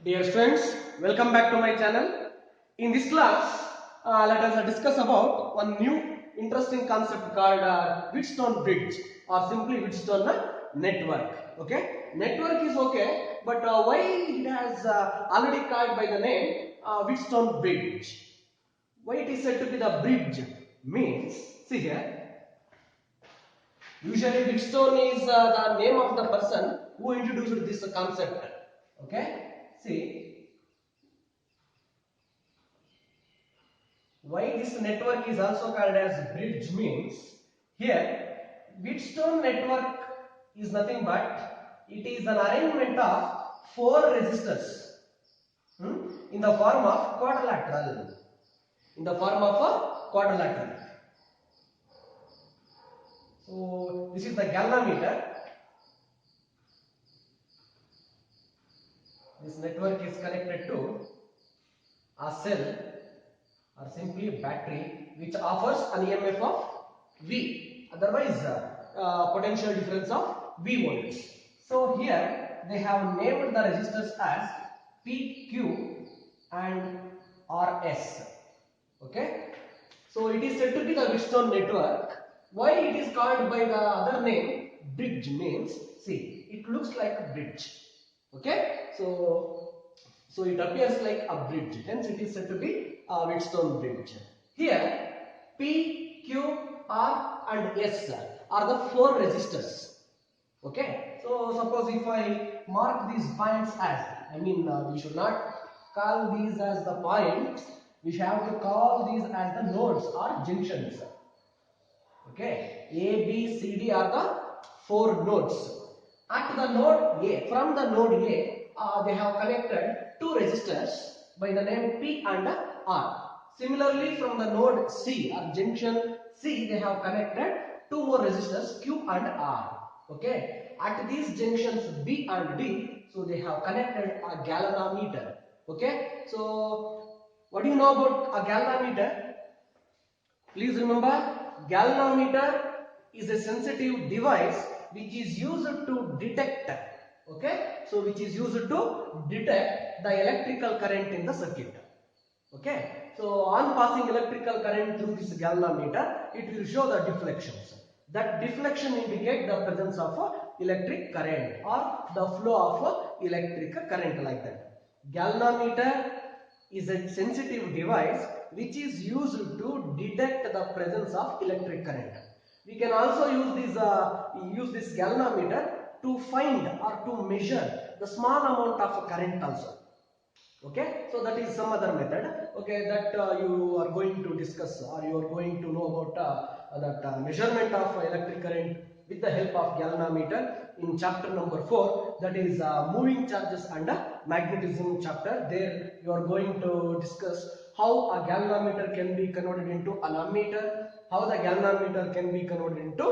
Dear students, welcome back to my channel. In this class, let us discuss about one new interesting concept called Wheatstone bridge or simply Wheatstone network. Okay, network is okay, but why it has already called by the name Wheatstone bridge? Why it is said to be the bridge means, see here, usually Wheatstone is the name of the person who introduced this concept. Okay, see. Why this network is also called as bridge means, here Wheatstone network is nothing but it is an arrangement of four resistors in the form of quadrilateral. In the form of a quadrilateral. So this is the galvanometer. This network is connected to a cell or simply a battery which offers an EMF of V, otherwise potential difference of V volts. So here they have named the resistors as PQ and RS. Okay, so it is said to be the Wheatstone network. Why it is called by the other name bridge means, see, it looks like a bridge. Okay, so it appears like a bridge, hence it is said to be a Wheatstone bridge. Here P, Q, R and S are the four resistors. Okay, so suppose if I mark these points as, we should not call these as the points, we have to call these as the nodes or junctions. Okay, A, B, C, D are the four nodes. At the node A, from the node A, they have connected two resistors by the name P and R. Similarly, from the node C or junction C, they have connected two more resistors Q and R. Okay, at these junctions B and D, so they have connected a galvanometer. Okay, so what do you know about a galvanometer? Please remember, galvanometer is a sensitive device which is used to detect, okay, so which is used to detect the electrical current in the circuit. Okay, so on passing electrical current through this galvanometer, it will show the deflections. That deflection indicates the presence of electric current or the flow of electric current, like that. Galvanometer is a sensitive device which is used to detect the presence of electric current. We can also use this galvanometer to find or to measure the small amount of current also. Okay, so that is some other method. Okay, that you are going to discuss or you are going to know about that measurement of electric current with the help of galvanometer in chapter number 4, that is moving charges and magnetism chapter. There you are going to discuss how a galvanometer can be converted into an ammeter, how the galvanometer can be converted into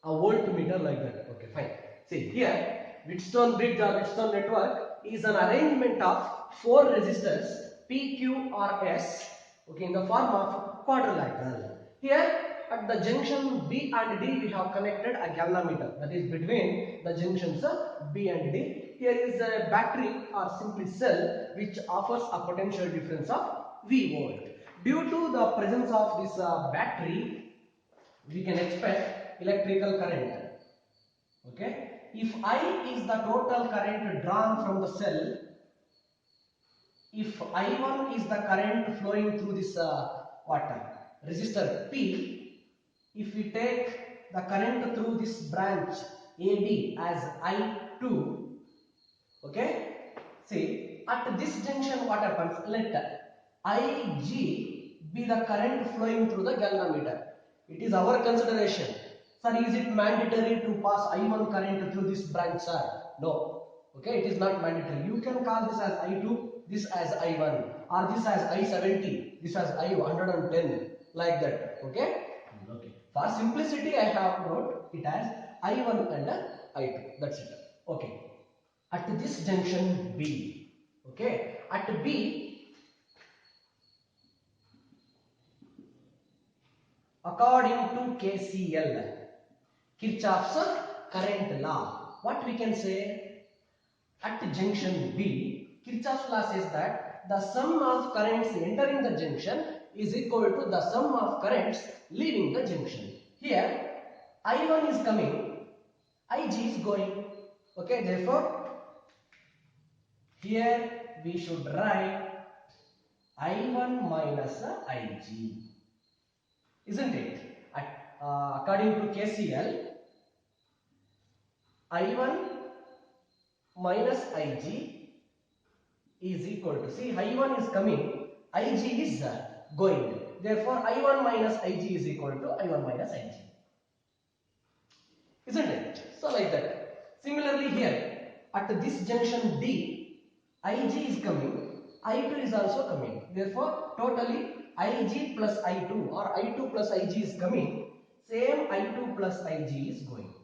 a voltmeter, like that. Okay, fine. See here, Wheatstone bridge or Wheatstone network is an arrangement of four resistors P, Q or S, okay, in the form of quadrilateral. Here at the junction B and D, we have connected a galvanometer, that is between the junctions B and D. Here is a battery or simply cell which offers a potential difference of V volt. Due to the presence of this battery, we can expect electrical current. Okay, if I is the total current drawn from the cell, if I1 is the current flowing through this resistor P, if we take the current through this branch AB as I2, okay, see at this junction what happens, let IG be the current flowing through the galvanometer. It is our consideration. Sir, is it mandatory to pass I1 current through this branch, sir? No. Okay, it is not mandatory. You can call this as I2, this as I1, or this as I70, this as I110, like that. Okay? Okay. For simplicity, I have wrote it as I1 and I2. That's it. Okay. At this junction B, okay, at B, according to KCL, Kirchhoff's current law, what we can say, at junction B, Kirchhoff's law says that the sum of currents entering the junction is equal to the sum of currents leaving the junction. Here I1 is coming, Ig is going. Okay, therefore here we should write I1 minus Ig, isn't it? According to KCL, I1 minus Ig is equal to, see, I1 is coming, Ig is going. Therefore, I1 minus Ig is equal to I1 minus Ig. Isn't it? So like that. Similarly here, at this junction D, Ig is coming, I2 is also coming. Therefore, totally Ig plus I2 or I2 plus Ig is coming. Same I2 plus Ig is going.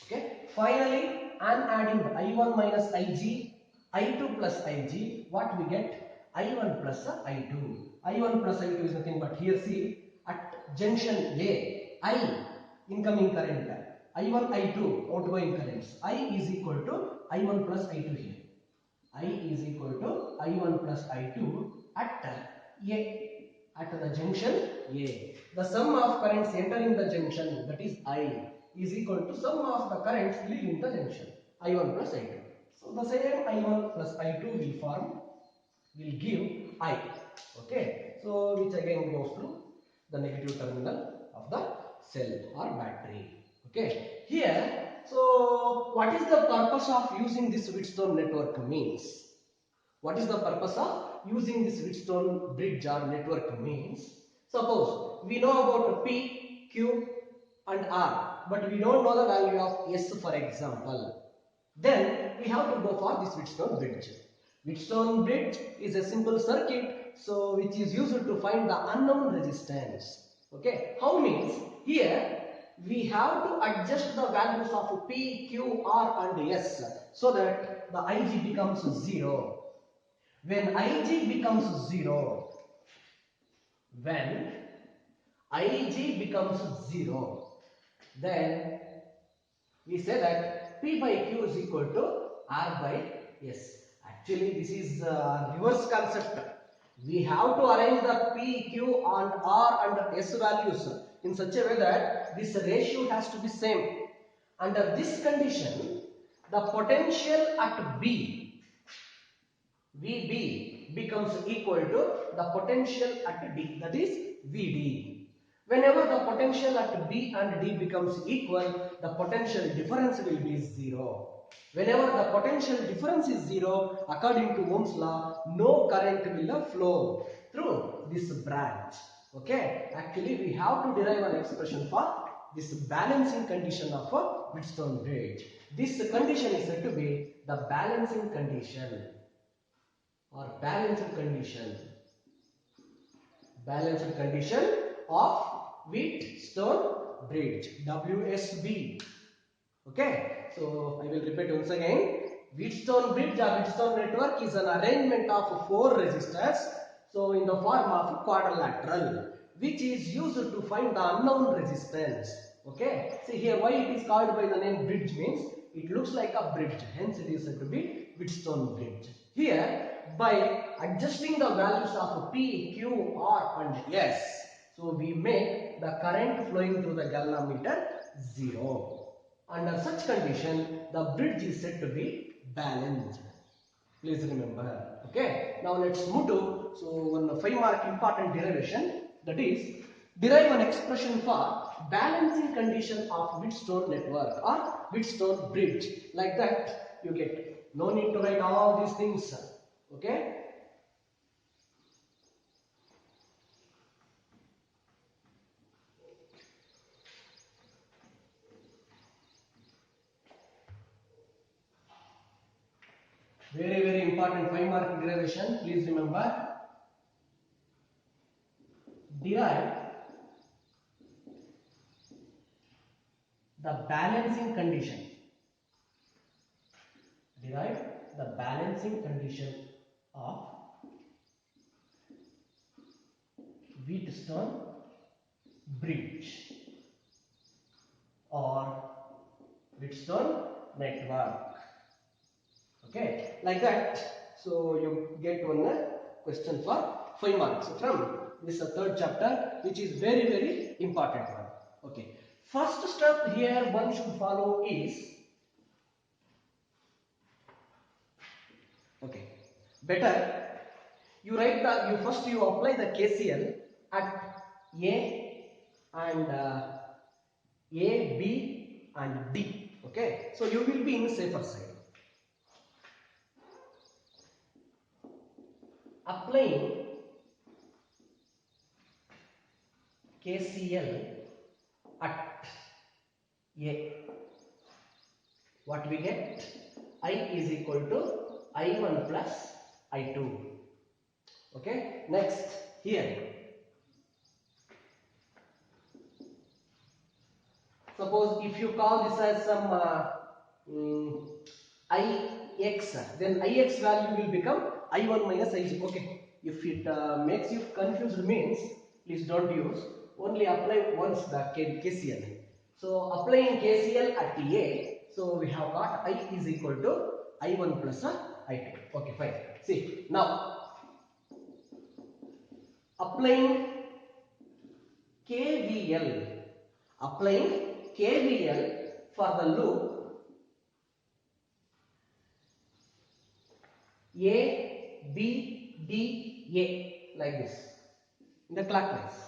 Okay. Finally, I am adding I1 minus Ig, I2 plus Ig. What we get? I1 plus I2. I1 plus I2 is nothing but, here see, at junction A, I incoming current, I1, I2 outgoing currents. I is equal to I1 plus I2 here. I is equal to I1 plus I2 at A, at the junction A. The sum of currents entering the junction, that is I, is equal to sum of the currents leaving the junction, I1 plus I2. So the same I1 plus I2 will give I. Okay. So which again goes through the negative terminal of the cell or battery. Okay. Here, so what is the purpose of using this Wheatstone network means? What is the purpose of using this Wheatstone bridge or network means? Suppose we know about P, Q and R, but we don't know the value of S, for example. Then we have to go for this Wheatstone bridge. Wheatstone bridge is a simple circuit, so which is used to find the unknown resistance. Okay, how means here we have to adjust the values of P, Q, R and S so that the Ig becomes 0. When Ig becomes 0, then we say that P by Q is equal to R by S. Actually, this is reverse concept. We have to arrange the P, Q and R and S values in such a way that this ratio has to be same. Under this condition, the potential at B, VB, becomes equal to the potential at D, that is VD. Whenever the potential at B and D becomes equal, the potential difference will be 0. Whenever the potential difference is 0, according to Ohm's law, no current will flow through this branch. Okay, actually we have to derive an expression for this balancing condition of a Wheatstone bridge. This condition is said to be the balancing condition or balancing condition of Wheatstone bridge, WSB. Okay, so I will repeat once again. Wheatstone bridge or Wheatstone network is an arrangement of 4 resistors, so in the form of quadrilateral, which is used to find the unknown resistance. Okay, see here why it is called by the name bridge means it looks like a bridge, hence it is said to be Wheatstone bridge. Here, by adjusting the values of P, Q, R and S, so we make the current flowing through the galvanometer 0. Under such condition, the bridge is said to be balanced. Please remember. Okay. Now let's move to one 5-mark important derivation, that is derive an expression for balancing condition of Wheatstone network or Wheatstone bridge. Like that you get. No need to write all these things. Okay. Very, very important 5-mark derivation. Please remember. Derive the balancing condition. Derive the balancing condition of Wheatstone bridge or Wheatstone network. Okay. like that. So you get one question for 5 marks from this third chapter, which is very, very important one. Okay. First step here one should follow is, okay, better you write the, you apply the KCL at A and A, B and D. Okay, so you will be in safer side. Applying KCL at A, what we get? I is equal to I1 plus I2. Okay, next here, suppose if you call this as some Ix, then Ix value will become I1 minus I0. Okay, if it makes you confused means please don't use, only apply once the KCL. So applying KCL at A, so we have got I is equal to I1 plus I2. Okay, fine. See, now applying KVL, for the loop A, B, D, A, like this, in the clockwise.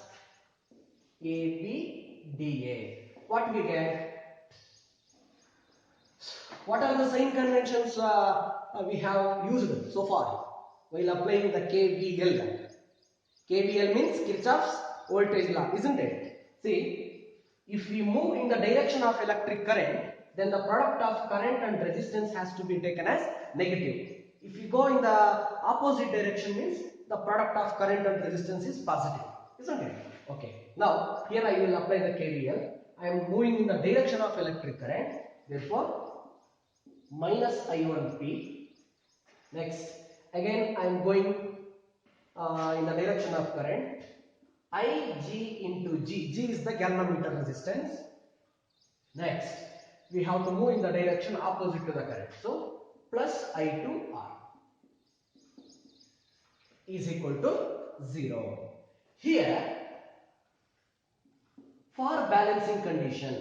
A, B, D, A. What we get? What are the sign conventions we have used so far while applying the KVL? KVL means Kirchhoff's voltage law, isn't it? See, if we move in the direction of electric current, then the product of current and resistance has to be taken as negative. If you go in the opposite direction means the product of current and resistance is positive, isn't it? Okay. Now here I will apply the KVL. I am moving in the direction of electric current. Therefore, minus I1P. Next, again I am going in the direction of current. Ig into G. G is the galvanometer resistance. Next, we have to move in the direction opposite to the current. So, plus I2R is equal to 0. Here, for balancing condition,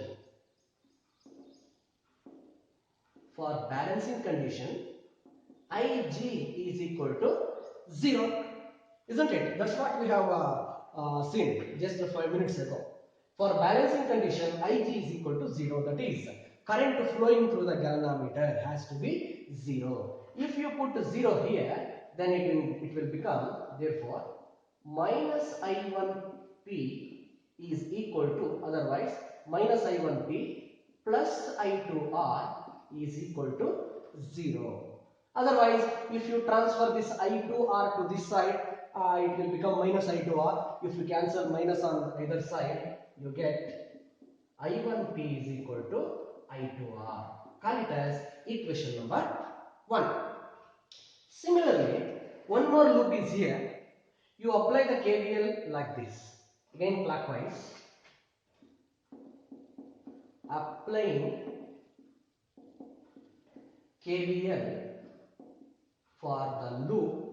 Ig is equal to 0. Isn't it? That's what we have seen just 5 minutes ago. For balancing condition, Ig is equal to 0. That is, current flowing through the galvanometer has to be 0. If you put 0 here, then it will become, therefore, minus I1P is equal to, otherwise, minus I1P plus I2R is equal to 0. Otherwise, if you transfer this I2R to this side, it will become minus I2R. If you cancel minus on either side, you get I1P is equal to I2R. Call it as equation number 1. Similarly, one more loop is here. You apply the KVL like this. Again clockwise. Applying KVL for the loop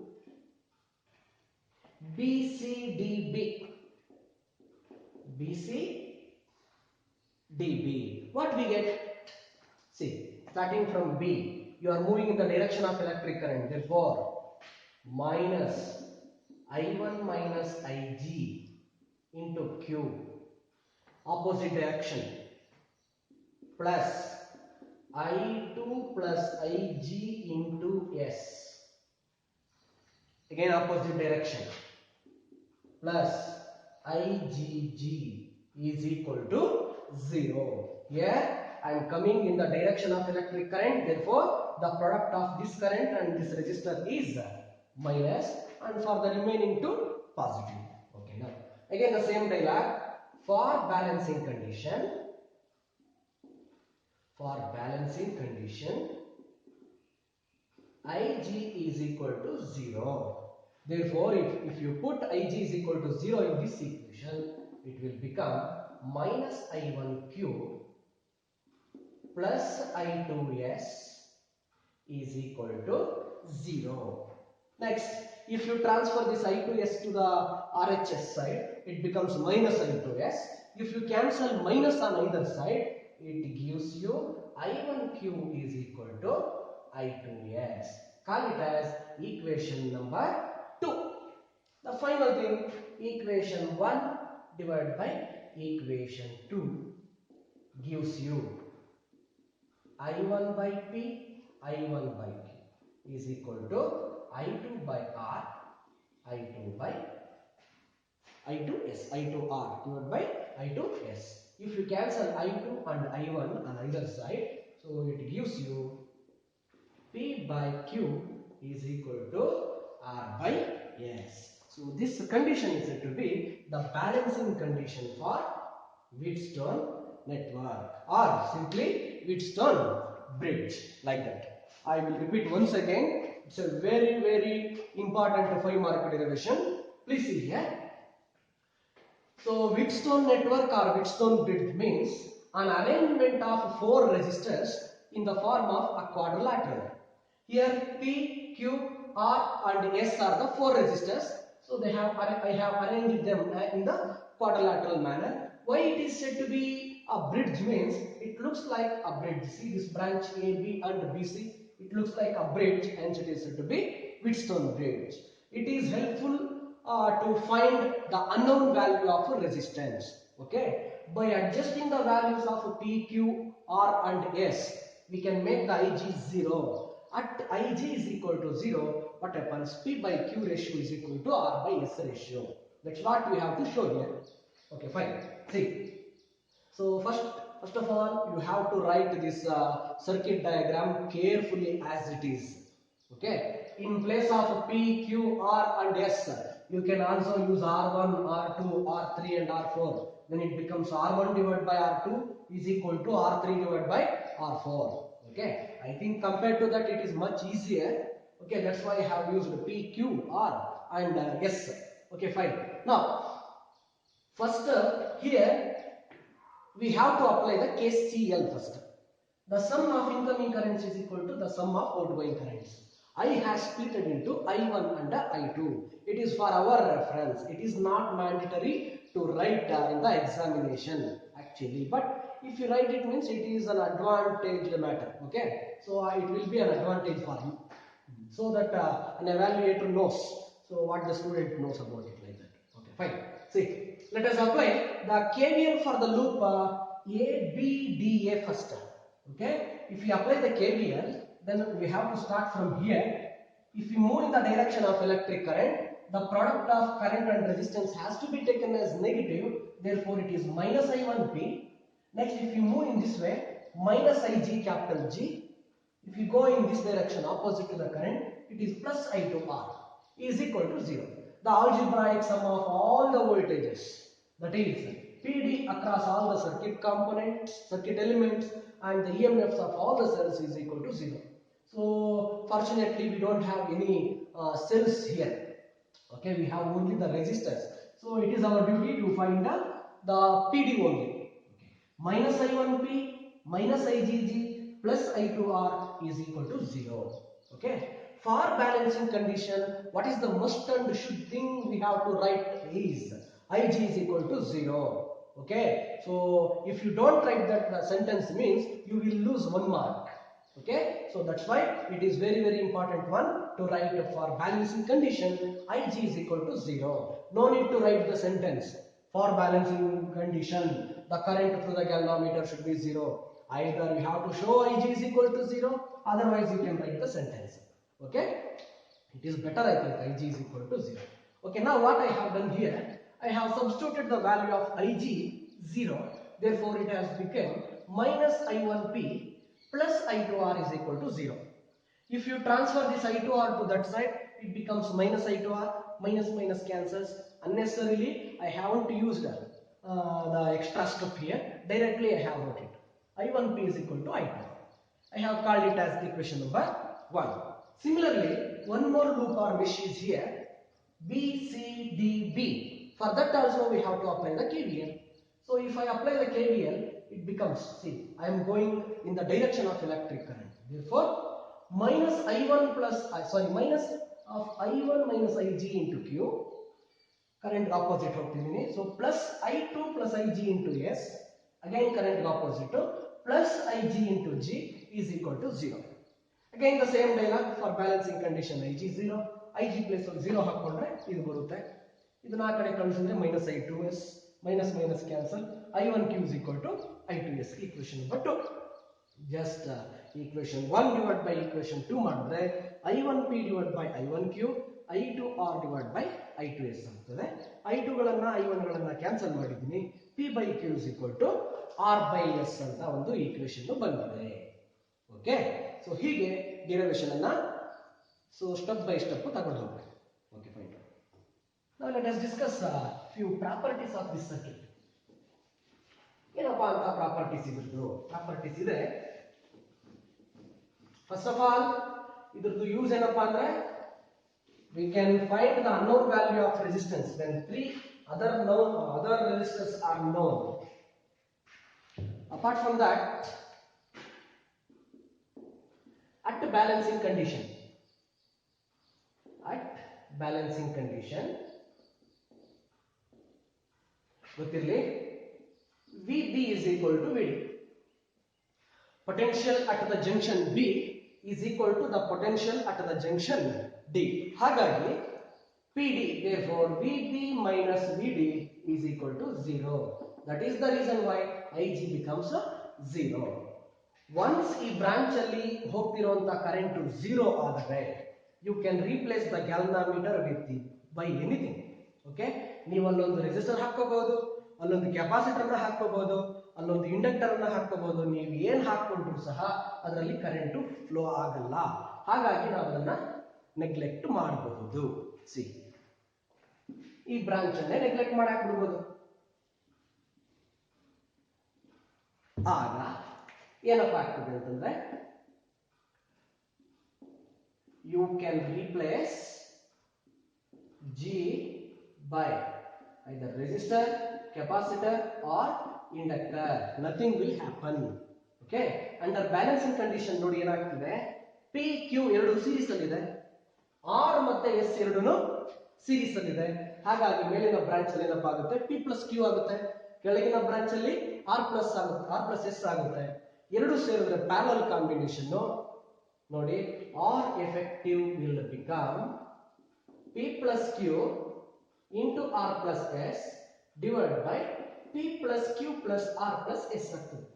BCDB. What we get? See, starting from B, you are moving in the direction of electric current. Therefore, minus I1 minus Ig into Q, opposite direction, plus I2 plus Ig into S, again opposite direction, plus IgG is equal to 0. Here I am coming in the direction of electric current, therefore the product of this current and this resistor is minus, and for the remaining two positive. Okay, now again the same dialogue. For balancing condition, Ig is equal to 0. Therefore, if you put Ig is equal to 0 in this equation, it will become minus I1Q plus I2S is equal to 0. Next, if you transfer this I2s to the RHS side, it becomes minus I2s. If you cancel minus on either side, it gives you I1q is equal to I2s. Call it as equation number 2. The final thing, equation 1 divided by equation 2 gives you I1 by P, I1 by Q is equal to I2 by R, I2 by I2s, I2R divided by I2s. If you cancel I2 and I1 on either side, so it gives you P by Q is equal to R by S. So this condition is said to be the balancing condition for Wheatstone network, or simply Wheatstone bridge, like that. I will repeat once again. It's a very important 5-mark derivation. Please see here. So Wheatstone network or Wheatstone bridge means an arrangement of 4 resistors in the form of a quadrilateral. Here P, Q, R and S are the 4 resistors. So I have arranged them in the quadrilateral manner. Why it is said to be a bridge means it looks like a bridge. See this branch A, B and BC. It looks like a bridge, hence it is said to be Wheatstone bridge. It is helpful to find the unknown value of resistance. Okay, by adjusting the values of P, Q, R and S, we can make the Ig 0. At Ig is equal to 0, what happens? P by Q ratio is equal to R by S ratio. That's what we have to show here. Okay, fine. See. So first of all, you have to write this circuit diagram carefully as it is. Okay. In place of P, Q, R and S, you can also use R1, R2, R3 and R4. Then it becomes R1 divided by R2 is equal to R3 divided by R4. Okay. I think compared to that it is much easier. Okay. That's why I have used P, Q, R and S. Okay. Fine. Now, first here we have to apply the KCL first. The sum of incoming currents is equal to the sum of outgoing currents. I has split it into I1 and I2. It is for our reference. It is not mandatory to write in the examination actually. But if you write it means it is an advantage matter. Okay. So it will be an advantage for you. So that an evaluator knows. So what the student knows about it, like that. Okay. Fine. See. Let us apply the KVL for the loop ABDA first. Okay. If we apply the KVL, then we have to start from here. If we move in the direction of electric current, the product of current and resistance has to be taken as negative. Therefore, it is minus I1P. Next, if you move in this way, minus Ig capital G. If you go in this direction opposite to the current, it is plus I2R is equal to 0. The algebraic sum of all the voltages, that is PD across all the circuit components, circuit elements and the EMFs of all the cells is equal to 0. So fortunately we don't have any cells here. Okay, we have only the resistors. So it is our duty to find the PD only. Okay. Minus I1P minus IgG plus I2R is equal to 0. Okay. For balancing condition, what is the must and should thing we have to write is Ig is equal to 0. Okay. So if you don't write that sentence means you will lose 1 mark. Okay. So that's why it is very important one to write for balancing condition Ig is equal to 0. No need to write the sentence. For balancing condition, the current through the galvanometer should be 0. Either you have to show Ig is equal to 0, otherwise you can write the sentence. Okay, it is better I think Ig is equal to 0. Okay, now what I have done here, I have substituted the value of Ig 0, therefore it has become minus I1P plus I2R is equal to 0. If you transfer this I2R to that side, it becomes minus I2R, minus cancels. Unnecessarily, I haven't used the extra step here. Directly I have wrote it. I1P is equal to I2R. I have called it as equation number 1. Similarly, one more loop or mesh is here, B, C, D, B. For that also we have to apply the KVL. So if I apply the KVL, it becomes, see, I am going in the direction of electric current. Therefore, minus I1 plus minus of I1 minus Ig into Q. Current opposite ಹೋಗ್ತಿದ್ದೀನಿ. So plus I2 plus Ig into S. Again current opposite plus Ig into G is equal to 0. Again the same dialogue for balancing condition. Ig 0, Ig place 0 ಹಾಕೊಂಡ್ರೆ ಇದು ಬರುತ್ತೆ. ಇದನ್ನ ಆ ಕಡೆ ಕಳಿಸಿದ್ರೆ minus I2S minus minus cancel. I1Q is equal to I2S. Equation number 2. Just equation 1 divided by equation 2 ಮಾಡಿದ್ರೆ I1P divided by I1Q, I2R divided by I2S ಆಗ್ತದೆ. I2 ಗಳನ್ನ I1 ಗಳನ್ನ ಕ್ಯಾನ್ಸಲ್ ಮಾಡಿದ್ದೀನಿ. P by Q is equal to R by S ಅಂತ ಒಂದು equation ಬಂದಿದೆ. Okay, so ಹೀಗೆ derivation ಅನ್ನ ಸ್ಟೆಪ್ ಬೈ ಸ್ಟೆಪ್ ತಗೊಂಡು ಹೋಗ್ಬೇಕು. Okay, fine. Now let us discuss few properties of this circuit. ಏನಪ್ಪಾ ಅಂತ ಪ್ರಾಪರ್ಟೀಸ್ ಇದ್ರದ್ದು ಪ್ರಾಪರ್ಟೀಸ್ ಇದೆ. ಫಸ್ಟ್ ಆಫ್ ಆಲ್ ಇದ್ರದ್ದು ಯೂಸ್ ಏನಪ್ಪಾ ಅಂದ್ರೆ we can find the unknown value of resistance when three other resistors are known. Apart from that, at balancing condition ಗೊತ್ತಿರಲಿ, VB is equal to VD. Potential at the junction B is equal to the potential at the junction D. ಹಾಗಾಗಿ PD, therefore VB minus VD is equal to 0. That is the reason why IG becomes 0. Once ಈ branch ಅಲ್ಲಿ ಹೋಗ್ತಿರುವಂತ current 0 ಆದರೆ you can replace the galvanometer by anything. Okay, ನೀವು ಅಲ್ಲೊಂದು resistor ಹಾಕೋಬಹುದು, ಅಲ್ಲೊಂದು capacitor ನ ಹಾಕೋಬಹುದು, ಅಲ್ಲೊಂದು ಇಂಡಕ್ಟರ್ ಅನ್ನ ಹಾಕೋಬಹುದು. ನೀವು ಏನ್ ಹಾಕೊಂಡ್ರು ಸಹ ಅದರಲ್ಲಿ ಕರೆಂಟ್ ಫ್ಲೋ ಆಗಲ್ಲ. ಹಾಗಾಗಿ ನಾವು ಅದನ್ನ ನೆಗ್ಲೆಕ್ಟ್ ಮಾಡಬಹುದು. ಸಿ, ಈ ಬ್ರಾಂಚ್ ಅನ್ನೇ ನೆಗ್ಲೆಕ್ಟ್ ಮಾಡಾಕ್ಬಿಡ್ಬೋದು. ಆಗ ಏನಪ್ಪ ಆಗ್ತದೆ ಅಂತಂದ್ರೆ you can replace G by either resistor, capacitor or inductor. Nothing will happen. Okay, under balancing condition ನೋಡಿ ಏನಾಗ್ತಿದೆ, P Q ಎರಡು ಸೀರೀಸ್ ಅಲ್ಲಿ ಇದೆ, R ಮತ್ತೆ S ಎರಡೂನು ಸೀರೀಸ್ ಅಲ್ಲಿ ಇದೆ. ಹಾಗಾಗಿ ಮೇಲಿನ ಬ್ರಾಂಚ್ ಅಲ್ಲಿ ಏನಪ್ಪಾ ಆಗುತ್ತೆ, P plus Q ಆಗುತ್ತೆ. ಕೆಳಗಿನ ಬ್ರಾಂಚ್ ಅಲ್ಲಿ R plus ಆಗುತ್ತೆ, R plus S ಆಗುತ್ತೆ. ಎರಡು ಸೇರಿದ್ರೆ ಪ್ಯಾರಲಲ್ ಕಾಂಬಿನೇಷನ್ ನೋಡಿ, R effective will become P plus Q into R plus S divided by P plus Q plus R plus S ಆಗ್ತದೆ.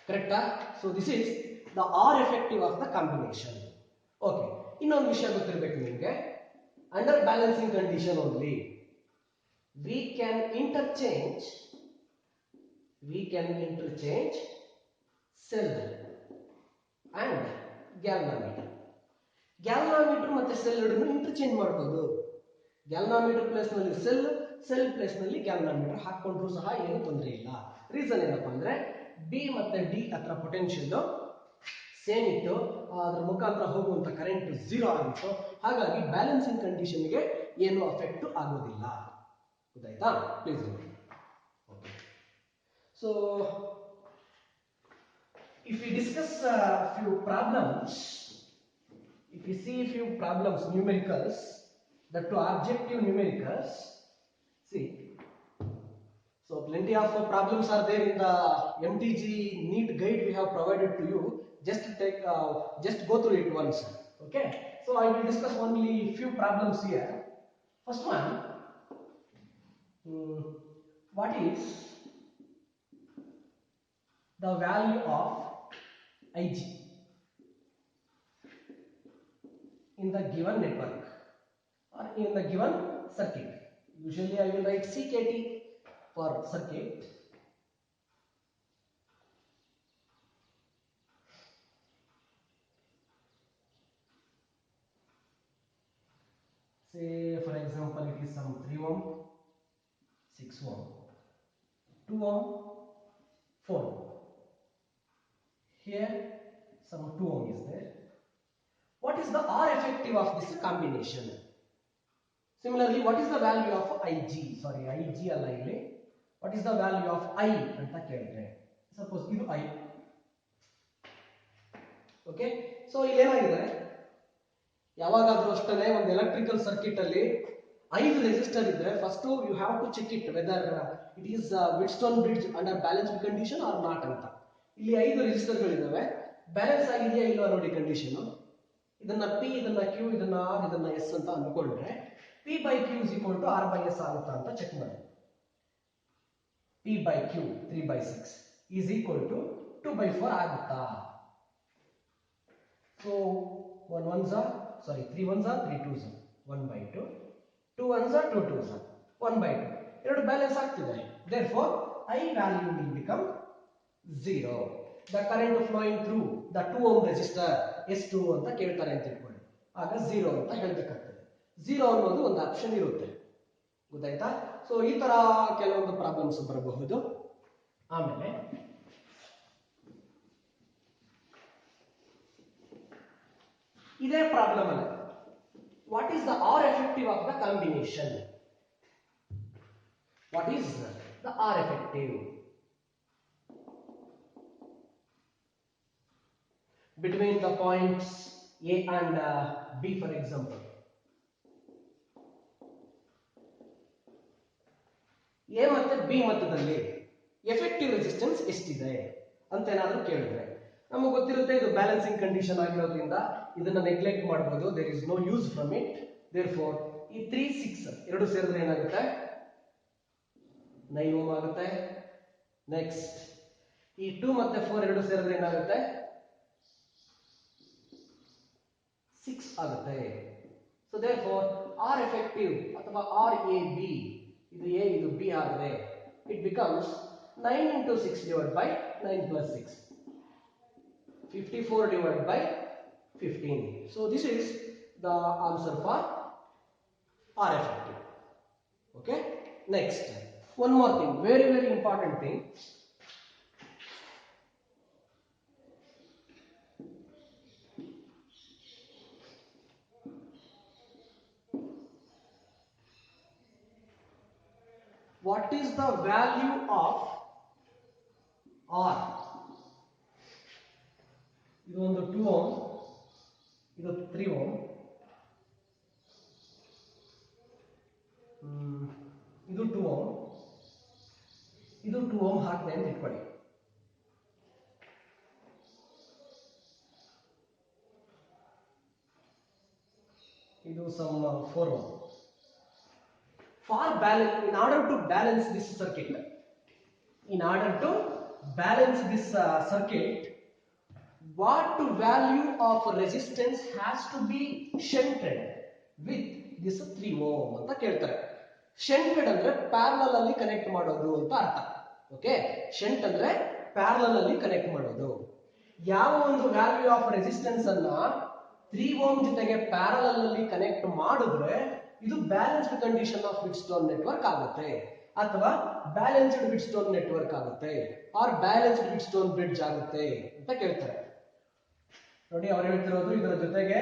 ಕರೆಕ್ಟಾ? So this is the R effective of the combination. Okay, ಇನ್ನೊಂದು ವಿಷಯ ಗೊತ್ತಿರಬೇಕು ನಿಮಗೆ. Under balancing condition only we can interchange cell and galvanometer. ಗ್ಯಾಲ್ವಾಮೀಟರ್ ಮತ್ತೆ cell ಎರಡನ್ನು interchange ಮಾಡಬಹುದು. ಗ್ಯಾಲ್ವಾಮೀಟರ್ place ನಲ್ಲಿ ಸೆಲ್ ಪ್ಲೇಸ್ ನಲ್ಲಿ ಗ್ಯಾಲ್ವಾಮೀಟರ್ ಹಾಕೊಂಡ್ರು ಸಹ ಏನು ತೊಂದರೆ ಇಲ್ಲ. ರೀಸನ್ ಏನಪ್ಪಾ ಅಂದ್ರೆ ಬಿ ಮತ್ತೆ ಡಿ ಹತ್ರ ಪೊಟೆನ್ಶಿಯಲ್ ಸೇಮ್ ಇತ್ತು, ಅದರ ಮುಖಾಂತರ ಹೋಗುವಂತ ಕರೆಂಟ್ 0 ಆಗಿತ್ತು. ಹಾಗಾಗಿ ಬ್ಯಾಲೆನ್ಸಿಂಗ್ ಕಂಡೀಷನ್ಗೆ ಏನು ಅಫೆಕ್ಟ್ ಆಗೋದಿಲ್ಲ. ಗೊತ್ತಾಯ್ತಾ? ಪ್ಲೀಸ್ ನೋಡಿ. Okay, so if we discuss few problems, if you see few problems, numericals, that to objective numericals, see, so plenty of problems are there in the MTG NEET guide we have provided to you. Just go through it once. Okay, so I will discuss only few problems here. First one, what is the value of Ig in the given network or in the given circuit? Usually I will write CKT for circuit. Say for example it is some 3 ohm, 6 ohm, 2 ohm, 4 ohm. Here some 2 ohm is there. What is the R effective of this combination? Similarly, what is the value of IG? Sorry, IG ಅಲ್ಲ ಇಲ್ಲಿ. What is the value of I ಅಂತ ಕೇಳಿದ್ರೆ, suppose ಇದು I, okay, so ಇಲ್ಲೇನಾಗಿದೆ, ಯಾವಾಗಾದ್ರೂ ಅಷ್ಟೇ ಒಂದು electrical circuit ಅಲ್ಲಿ 5 resistor ಇದ್ರೆ first you have to check it whether it is Wheatstone bridge under balanced condition or not ಅಂತ. ಇಲ್ಲಿ 5 ರೆಸಿಸ್ಟರ್ಗಳಿದ್ದಾವೆ, ಬ್ಯಾಲೆನ್ಸ್ ಆಗಿದೆಯಾ ಇಲ್ವಾ ನೋಡಿ ಕಂಡೀಷನ್. ಇದನ್ನ ಪಿ, ಇದನ್ನ ಕ್ಯೂ, ಇದನ್ನ ಆರ್, ಇದನ್ನ ಎಸ್ ಅಂತ ಅನ್ಕೊಂಡ್ರೆ P by Q is equal to R by S ಆಗುತ್ತಾ ಅಂತ ಚೆಕ್ ಮಾಡಿ. P by Q 3/6 is equal to 2/4 ಆಗುತ್ತಾ? So 3 1s are 3 2s, 1/2, 2 1s are 2 2s, 1/2. ಎರಡು ಬ್ಯಾಲೆನ್ಸ್ ಆಗ್ತಿದೆ. Therefore I value will become 0. The current flowing through the 2 ohm resistor S2 ಅಂತ ಕೇಳ್ತಾರೆ ಅಂತ ಇಟ್ಕೊಳ್ಳಿ, ಆಗ 0 ಅಂತ ಹೇಳ್ಬೇಕಾಗ್ತದೆ. 0 ಅನ್ನೋದು ಒಂದು ಆಪ್ಷನ್ ಇರುತ್ತೆ, ಗೊತ್ತಾಯ್ತಾ? ಸೊ ಈ ತರ ಕೆಲವೊಂದು ಪ್ರಾಬ್ಲಮ್ಸ್ ಬರಬಹುದು. ಆಮೇಲೆ ಇದೇ ಪ್ರಾಬ್ಲಮ್ ಅಲ್ಲ, what is the R effective of the combination? What is the R effective between the points A and B, for example? A ಮತ್ತೆ B ಮಧ್ಯದಲ್ಲಿ ಎಫೆಕ್ಟಿವ್ ರೆಸಿಸ್ಟೆನ್ಸ್ ಎಷ್ಟಿದೆ ಅಂತ ಏನಾದರೂ ಕೇಳಿದ್ರೆ ನಮಗೆ ಗೊತ್ತಿರುತ್ತೆ ಇದು ಬ್ಯಾಲೆನ್ಸಿಂಗ್ ಕಂಡೀಷನ್ ಆಗಿರೋದ್ರಿಂದ ಇದನ್ನ ನೆಗ್ಲೆಕ್ಟ್ ಮಾಡಬಹುದು. There is no use from it. Therefore ಈ 3 6 ಎರಡು ಸೇರಿದ್ರೆ ಏನಾಗುತ್ತೆ? 9 ಓಮ್ ಆಗುತ್ತೆ. ನೆಕ್ಸ್ಟ್ ಈ 2 ಮತ್ತೆ 4 ಎರಡು ಸೇರಿದ್ರೆ ಏನಾಗುತ್ತೆ? 6 ಆಗುತ್ತೆ. ಸೊ ದೇರ್ಫೋರ್ ಆರ್ ಎಫೆಕ್ಟಿವ್ ಅಥವಾ ಆರ್ ಎ ಬಿ, ಇದು ಎ ಇದು ಬಿ ಆಗಿದೆ. It becomes 9 into 6 divided by 9 plus 6, 54 divided by 15. So this is the answer for R effective. Okay, next one more thing, very very important thing. What is the value of R? ಇದು ಒಂದು 2 ohm, ಇದು 3 ohm, ಇದು 2 ohm, ಇದು 2 ohm ಹಾಕ್ದೆ ಅಂತ ಇಟ್ಕೊಳ್ಳಿ. ಇದು some 4 ohm. For balance, in order to balance this circuit, what value of resistance has to be shunted with this 3 ohm ಅಂತ ಕೇಳ್ತಾರೆ. ಶಂಟೆಡ್ ಅಂದ್ರೆ ಪ್ಯಾರಲಲ್ ಅಲ್ಲಿ ಕನೆಕ್ಟ್ ಮಾಡೋದು ಅಂತ ಅರ್ಥ. ಓಕೆ, ಶಂಟ್ ಅಂದ್ರೆ ಪ್ಯಾರಲಲ್ ಅಲ್ಲಿ ಕನೆಕ್ಟ್ ಮಾಡೋದು. ಯಾವ ಒಂದು ವ್ಯಾಲ್ಯೂ ಆಫ್ ರೆಸಿಸ್ಟೆನ್ಸ್ ಅನ್ನ 3 ohm ಜೊತೆಗೆ ಪ್ಯಾರಲಲ್ ಅಲ್ಲಿ ಕನೆಕ್ಟ್ ಮಾಡಿದ್ರೆ ಇದು ಬ್ಯಾಲೆನ್ಸ್ಡ್ ಕಂಡೀಷನ್ ಆಫ್ ವಿಟ್ಸ್ಟೋನ್ ನೆಟ್ವರ್ಕ್ ಆಗುತ್ತೆ, ಅಥವಾ ಬ್ಯಾಲೆನ್ಸ್ಡ್ ವಿಟ್ಸ್ಟೋನ್ ನೆಟ್ವರ್ಕ್ ಆಗುತ್ತೆ, ಆರ್ ಬ್ಯಾಲೆನ್ಸ್ಡ್ ವಿಟ್ಸ್ಟೋನ್ ಬ್ರಿಡ್ಜ್ ಆಗುತ್ತೆ ಅಂತ ಕೇಳ್ತಾರೆ. ನೋಡಿ ಅವ್ರು ಹೇಳ್ತಿರೋದು ಇದರ ಜೊತೆಗೆ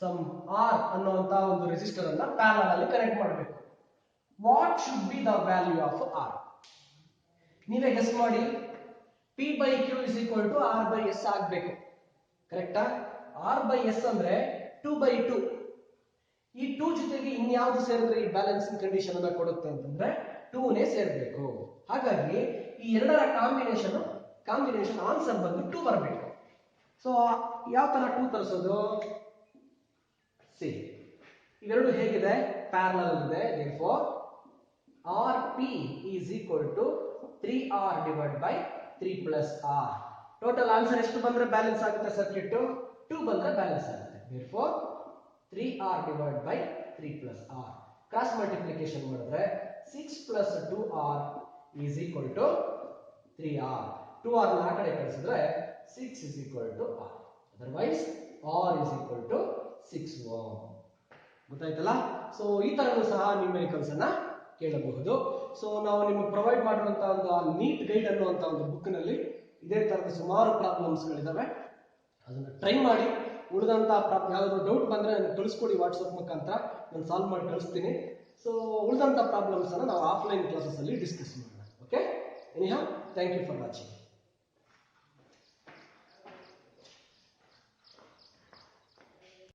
ಸಮ್ ಆರ್ ಅನ್ನುವಂತ ಒಂದು ರೆಸಿಸ್ಟರ್ ಅನ್ನ ಪ್ಯಾರಲಲ್ ಅಲ್ಲಿ ಕನೆಕ್ಟ್ ಮಾಡಬೇಕು. What should be the value of R? ನೀವೇ ಗೆಸ್ ಮಾಡಿ. P by Q is equal to R by S ಆಗ್ಬೇಕು, ಕರೆಕ್ಟಾ? ಆರ್ ಬೈ ಎಸ್ ಅಂದ್ರೆ 2/2. ಈ 2 ಜೊತೆಗೆ ಇನ್ಯಾವುದು ಸೇರಿದ್ರೆ ಈ ಬ್ಯಾಲೆನ್ಸಿಂಗ್ ಕಂಡೀಷನ್ ಅನ್ನ ಕೊಡುತ್ತೆ ಅಂತಂದ್ರೆ 2ನೇ ಸೇರ್ಬೇಕು. ಹಾಗಾಗಿ ಈ ಎರಡರ ಕಾಂಬಿನೇಷನ್ ಆನ್ಸರ್ ಬಂದು 2 ಬರಬೇಕು. ಸೊ ಯಾವ ತರ 2 ತರಿಸೋದು? ಸಿ, ಇವೆರಡು ಹೇಗಿದೆ? ಪ್ಯಾರಲಲ್ ಇದೆ. therefore RP is equal to 3R divided by 3 plus R. Total answer ಎಷ್ಟು ಬಂದ್ರೆ ಬ್ಯಾಲೆನ್ಸ್ ಆಗುತ್ತೆ ಸರ್ಕ್ಯೂಟ್? 2 ಬಂದ್ರೆ ಬ್ಯಾಲೆನ್ಸ್ ಆಗುತ್ತೆ. therefore 3R divided by 3 plus R. Cross multiplication ಮಾಡಿದ್ರೆ 6 plus 2R is equal to 3R. 2R ನ ಆ ಕಡೆ ಕಳಿಸಿದ್ರೆ 6 is equal to R. Otherwise R is equal to 6 ohm. ಗೊತ್ತಾಯ್ತಲ್ಲ? ಸೊ ಈ ತರನು ಸಹ ನ್ಯೂಮೆರಿಕಲ್ಸ್ ಅನ್ನ ಕೇಳಬಹುದು. ಸೊ ನಾವು ನಿಮಗೆ ಪ್ರೊವೈಡ್ ಮಾಡಿರುವಂತಹ ಒಂದು ನೀಟ್ ಗೈಡ್ ಅನ್ನುವಂತ ಒಂದು ಬುಕ್ ನಲ್ಲಿ ಇದೇ ತರದ ಸುಮಾರು ಪ್ರಾಬ್ಲಮ್ಸ್ ಗಳಿದಾವೆ. ಅದನ್ನ ಟ್ರೈ ಮಾಡಿ. ಉಳಿದಂತ ಯಾವ್ದಾದ್ರು ಡೌಟ್ ಬಂದ್ರೆ ನನಗೆ ಕಳಿಸ್ಕೊಡಿ ವಾಟ್ಸ್ಆಪ್ ಮುಖಾಂತರ, ನಾನು ಸಾಲ್ವ್ ಮಾಡಿ ಕಳಿಸ್ತೀನಿ. ಸೊ ಉಳಿದಂತ ಪ್ರಾಬ್ಲಮ್ಸ್ ಅನ್ನ ನಾವು ಆಫ್ಲೈನ್ ಕ್ಲಾಸಸ್ ಅಲ್ಲಿ ಡಿಸ್ಕಸ್ ಮಾಡೋಣ. Okay, anyhow, thank you for watching.